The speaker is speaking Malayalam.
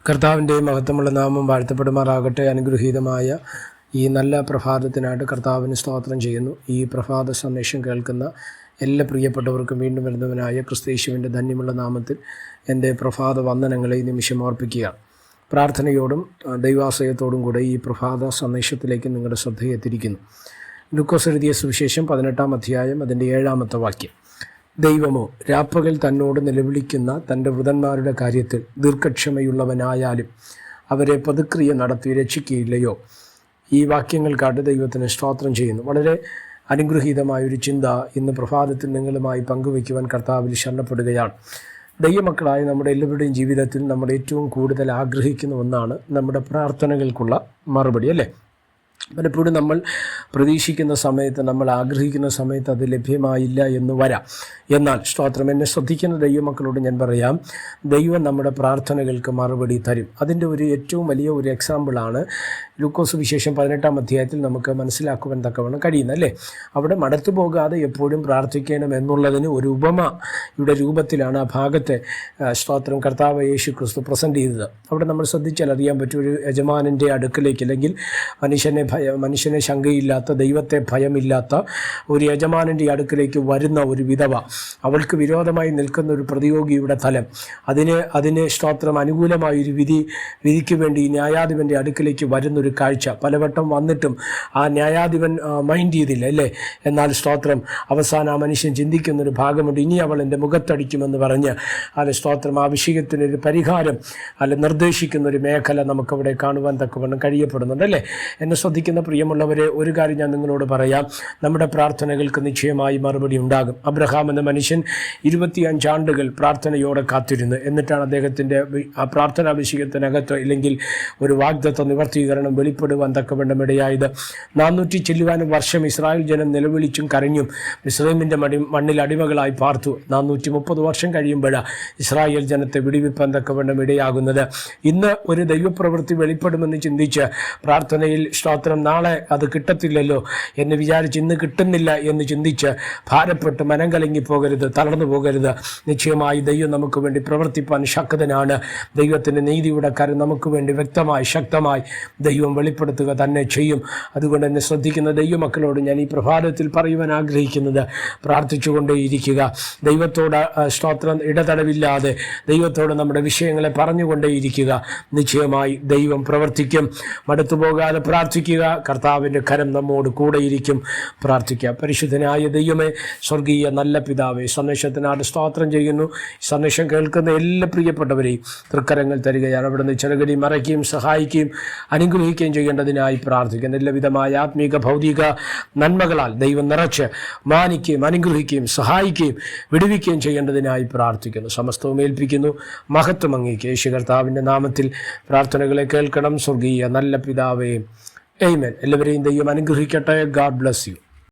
കർത്താവിൻ്റെ മഹത്വമുള്ള നാമം വാഴ്ത്തപ്പെടുമാറാകട്ടെ. അനുഗ്രഹീതമായ ഈ നല്ല പ്രഭാതത്തിനായിട്ട് കർത്താവിന് സ്തോത്രം ചെയ്യുന്നു. ഈ പ്രഭാത സന്ദേശം കേൾക്കുന്ന എല്ലാ പ്രിയപ്പെട്ടവർക്കും വീണ്ടും വരുന്നവനായ ക്രിസ്തയേശുവിൻ്റെ ധന്യമുള്ള നാമത്തിൽ എൻ്റെ പ്രഭാത വന്ദനങ്ങളെ ഈ നിമിഷം ഓർപ്പിക്കുക. പ്രാർത്ഥനയോടും ദൈവാശ്രയത്തോടും കൂടെ ഈ പ്രഭാത സന്ദേശത്തിലേക്ക് നിങ്ങളുടെ ശ്രദ്ധയെ എത്തിയിരിക്കുന്നു. ലൂക്കോസ് എഴുതിയ സുവിശേഷം 18-ാം അധ്യായം അതിൻ്റെ 7-ാമത്തെ വാക്യം. ദൈവമോ രാപ്പകൽ തന്നോട് നിലവിളിക്കുന്ന തൻ്റെ വൃതന്മാരുടെ കാര്യത്തിൽ ദീർഘക്ഷമയുള്ളവനായാലും അവരെ പതുക്രിയ നടത്തി രക്ഷിക്കുകയില്ലയോ? ഈ വാക്യങ്ങൾക്കായിട്ട് ദൈവത്തിന് സ്തോത്രം ചെയ്യുന്നു. വളരെ അനുഗ്രഹീതമായൊരു ചിന്ത ഇന്ന് പ്രഭാതത്തിൽ നിങ്ങളുമായി പങ്കുവയ്ക്കുവാൻ കർത്താവിൽ ശരണപ്പെടുകയാണ്. ദൈവമക്കളായ നമ്മുടെ എല്ലാവരുടെയും ജീവിതത്തിൽ നമ്മൾ ഏറ്റവും കൂടുതൽ ആഗ്രഹിക്കുന്ന ഒന്നാണ് നമ്മുടെ പ്രാർത്ഥനകൾക്കുള്ള മറുപടി, അല്ലേ? പലപ്പോഴും നമ്മൾ പ്രതീക്ഷിക്കുന്ന സമയത്ത്, നമ്മൾ ആഗ്രഹിക്കുന്ന സമയത്ത് അത് ലഭ്യമായില്ല എന്ന് വരാം. എന്നാൽ സ്തോത്രം, എന്നെ ശ്രദ്ധിക്കുന്ന ദൈവമക്കളോട് ഞാൻ പറയാം, ദൈവം നമ്മുടെ പ്രാർത്ഥനകൾക്ക് മറുപടി തരും. അതിൻ്റെ ഏറ്റവും വലിയ ഒരു എക്സാമ്പിളാണ് ലൂക്കോസ് വിശേഷം 18-ാം അധ്യായത്തിൽ നമുക്ക് മനസ്സിലാക്കുവാൻ തക്കവണ്ണം കഴിയുന്നത്, അല്ലേ? അവിടെ മടുത്തു പോകാതെ എപ്പോഴും പ്രാർത്ഥിക്കണം എന്നുള്ളതിന് ഒരു ഉപമയുടെ രൂപത്തിലാണ് ആ ഭാഗത്തെ സ്തോത്രം കർത്താവ് യേശു ക്രിസ്തു പ്രസൻറ്റ് ചെയ്തത്. അവിടെ നമ്മൾ ശ്രദ്ധിച്ചാൽ അറിയാൻ പറ്റും, ഒരു യജമാനൻ്റെ അടുക്കലേക്ക്, അല്ലെങ്കിൽ മനുഷ്യനെ ശങ്കയില്ലാത്ത, ദൈവത്തെ ഭയമില്ലാത്ത ഒരു യജമാനൻ്റെ അടുക്കലേക്ക് വരുന്ന ഒരു വിധവ, അവൾക്ക് വിരോധമായി നിൽക്കുന്ന ഒരു പ്രതിയോഗിയുടെ തലം, അതിന് സ്തോത്രം അനുകൂലമായൊരു വിധിക്ക് വേണ്ടി ന്യായാധിപൻ്റെ അടുക്കലേക്ക് വരുന്നൊരു കാഴ്ച. പലവട്ടം വന്നിട്ടും ആ ന്യായാധിപൻ മൈൻഡ് ചെയ്തില്ല, അല്ലേ? എന്നാൽ സ്തോത്രം അവസാനം ആ മനുഷ്യൻ ചിന്തിക്കുന്നൊരു ഭാഗമുണ്ട്, ഇനി അവൾ എൻ്റെ മുഖത്തടിക്കുമെന്ന് പറഞ്ഞ് സ്തോത്രം ആ വിഷയത്തിനൊരു പരിഹാരം നിർദ്ദേശിക്കുന്നൊരു മേഖല നമുക്കവിടെ കാണുവാൻ തക്കവണ്ണം കഴിയപ്പെടുന്നുണ്ട്, അല്ലേ? എന്നെ ശ്രദ്ധിക്കുന്ന പ്രിയമുള്ളവരെ, ഒരു കാര്യം ഞാൻ നിങ്ങളോട് പറയാം, നമ്മുടെ പ്രാർത്ഥനകൾക്ക് നിശ്ചയമായി മറുപടി ഉണ്ടാകും. അബ്രഹാം എന്ന മനുഷ്യൻ 25 ആണ്ടുകൾ പ്രാർത്ഥനയോടെ കാത്തിരുന്നു. എന്നിട്ടാണ് അദ്ദേഹത്തിൻ്റെ ആ പ്രാർത്ഥനാ വിഷയത്തിനകത്ത്, ഇല്ലെങ്കിൽ ഒരു വാഗ്ദത്ത നിവർത്തീകരണം വെളിപ്പെടുവാൻ തക്കവണ്ണം ഇടയായത്. 400 ചെല്ലുവാനും വർഷം ഇസ്രായേൽ ജനം നിലവിളിച്ചും കരഞ്ഞും മിസ്രൈമിൻ്റെ മണ്ണിൽ അടിമകളായി പാർത്തു. 430 വർഷം കഴിയുമ്പോഴാണ് ഇസ്രായേൽ ജനത്തെ വിടുവിപ്പാൻ തക്കവണ്ണം ഇടയാകുന്നത്. ഇന്ന് ഒരു ദൈവപ്രവൃത്തി വെളിപ്പെടുമെന്ന് ചിന്തിച്ച് പ്രാർത്ഥനയിൽ സ്തോത്രം നാളെ അത് കിട്ടത്തില്ലല്ലോ എന്ന് വിചാരിച്ച് ഇന്ന് കിട്ടുന്നില്ല എന്ന് ചിന്തിച്ച് ഭാരപ്പെട്ട് മനം കലങ്ങി പോകരുത്, തളർന്നു പോകരുത്. നിശ്ചയമായി ദൈവം നമുക്ക് വേണ്ടി പ്രവർത്തിപ്പാൻ ശക്തനാണ്. ദൈവത്തിൻ്റെ നീതിയുടെ കരം നമുക്ക് വേണ്ടി വ്യക്തമായി ശക്തമായി ദൈവം വെളിപ്പെടുത്തുക തന്നെ ചെയ്യും. അതുകൊണ്ട് എന്നെ ശ്രദ്ധിക്കുന്ന ദൈവമക്കളോട് ഞാൻ ഈ പ്രഭാതത്തിൽ പറയുവാൻ ആഗ്രഹിക്കുന്നത്, പ്രാർത്ഥിച്ചുകൊണ്ടേയിരിക്കുക. ദൈവത്തോട് സ്തോത്രം ഇടതടവില്ലാതെ ദൈവത്തോട് നമ്മുടെ വിഷയങ്ങളെ പറഞ്ഞുകൊണ്ടേയിരിക്കുക. നിശ്ചയമായി ദൈവം പ്രവർത്തിക്കും. മടുത്തു പോകാതെ പ്രാർത്ഥിക്കുക. കർത്താവിൻ്റെ കരം നമ്മോട് കൂടെയിരിക്കും. പ്രാർത്ഥിക്കുക. പരിശുദ്ധനായ ദൈവമേ, സ്വർഗീയ നല്ല പിതാവേ, സന്ദേശത്തിനായിട്ട് സ്തോത്രം ചെയ്യുന്നു. സന്ദേശം കേൾക്കുന്ന എല്ലാ പ്രിയപ്പെട്ടവരെയും തൃക്കരങ്ങൾ തരികയാണ്. അവിടുന്ന് ചെറുകടി മറയ്ക്കുകയും സഹായിക്കുകയും അനുഗ്രഹിക്കുകയും ചെയ്യേണ്ടതിനായി പ്രാർത്ഥിക്കുന്നു. എല്ലാവിധമായ ആത്മീക ഭൗതിക നന്മകളാൽ ദൈവം നിറച്ച് മാനിക്കുകയും അനുഗ്രഹിക്കുകയും സഹായിക്കുകയും വിടുവിക്കുകയും ചെയ്യേണ്ടതിനായി പ്രാർത്ഥിക്കുന്നു. സമസ്തവും ഏൽപ്പിക്കുന്നു. മഹത്വം അങ്ങേക്ക്. യേശു കർത്താവിൻ്റെ നാമത്തിൽ പ്രാർത്ഥനകളെ കേൾക്കണം. സ്വർഗീയ നല്ല പിതാവേ, ആമേൻ. എല്ലാവരെയും ദൈവം അനുഗ്രഹിക്കട്ടെ. God bless you.